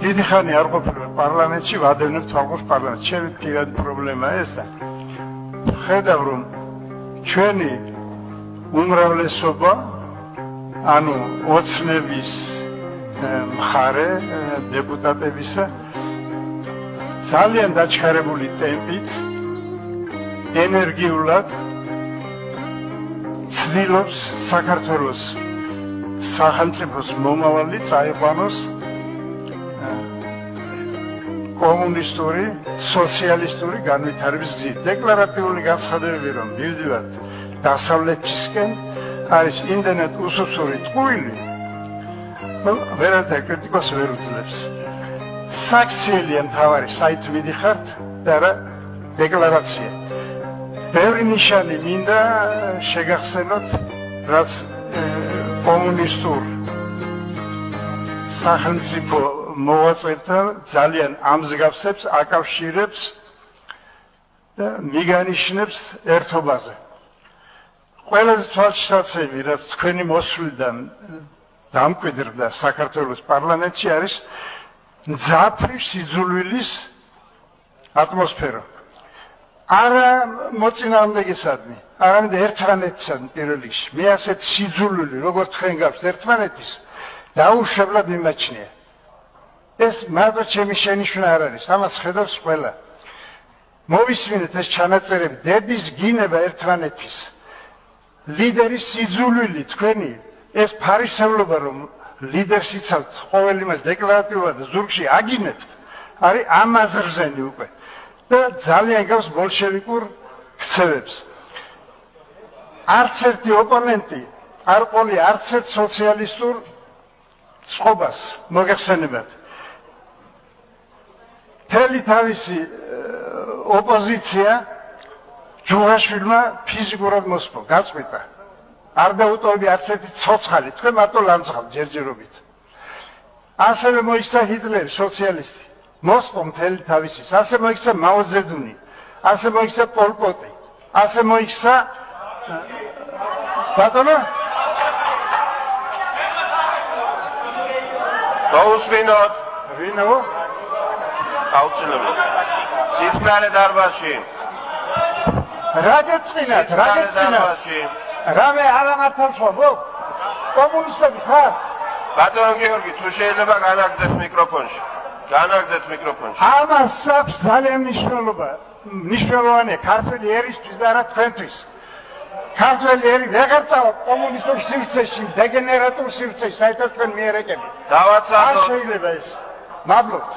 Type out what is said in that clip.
დიდი ხანი არ ყოფილა პარლამენტში, ვადევნებთ ვაყოთ პარლამენტში. ჩემი პირადი პრობლემაა ეს და ხედავ რომ ჩვენი უმრავლესობა ანუ ოცნების მხარე დეპუტატებისა ძალიან დაჩქარებული ტემპით ენერგიულად ცდილობს საქართველოს სახელმწიფოს მომავალი წაიყვანოს კომუნისტური, სოციალისტური განვითარების გზით. დეკლარატიული განცხადებები რომ მივდივართ დასავლეთისკენ არის იმდენად უსუსური ტყუილი, ვერანაირ კრიტიკოს ვერ უძლებს. საქციელია მთავარი საით მიდიხართ და რა დეკლარაცია. ბევრი ნიშანი მინდა შეგახსენოთ, რაც კომუნისტურ სახელმწიფო მოვაწევთან ძალიან ამსგავსებს, აკავშირებს და მიგანიშნებს ერთობაზე. ყველაზე თვალშისაცემი, რაც თქვენი მოსვლიდან დამკვიდრდა საქართველოს პარლამენტში არის მძაფრი სიძულვილის ატმოსფერო. არა მოწინააღმდეგესადმი, არამედ ერთმანეთისადმი პირველ რიგში. მე ასეთ სიძულვილი, როგორც თქვენ გაქვთ ერთმანეთის, დაუშვებლად მიმაჩნია. ეს მარტო ჩემი შენიშვნა არ არის, ამას ხედავს ყველა. მოვისმინეთ ეს ჩანაწერები, დედის გინება ერთმანეთის. ლიდერის სიძულვილი თქვენი, ეს ფარისევლობა რომ ლიდერს იცავთ, ყოველ იმას დეკლარატიულად და ზურგში აგინებთ, არის ამაზრზენი უკვე. და ძალიან გავს ბოლშევიკურ ქცევებს. არც ერთი ოპონენტი არ ყოლია არც ერთ სოციალისტურ წყობას მოგეხსენებათ. მთელი თავისი ოპოზიცია ჯუღაშვილმა ფიზიკურად მოსპო, გაწყვიტა. არ დაუტოვებია არც ერთი ცოცხალი, თქვენ მარტო ლანძღავთ ჯერჯერობით. ასევე მოიქცა ჰიტლერი, სოციალისტი. მოსპო მთელი თავისის, ასე მოიქცა მაო ძედუნი, ასე მოიქცა პოლ პოტი, ასე მოიქცა ბატონო გაუსვინოთ ვინო აუცილებლად სიცხნარე დარბაზში რა გეწინათ რამე არამართავს ხო კომუნისტები ხარ ბატონო გიორგი თუ შეიძლება განაგრძეთ მიკროფონში ამას აქვს ძალიან მნიშვნელოვანია ქართველი ერისთვის და არა თქვენთვის. ქართველი ერი ვეღარ წავა კომუნისტურ სივრცეში, დეგენერატულ სივრცეში, საერთოდ თქვენ მიერეკებით. დავაცადოთ. არ შეიძლება ეს. მადლობთ.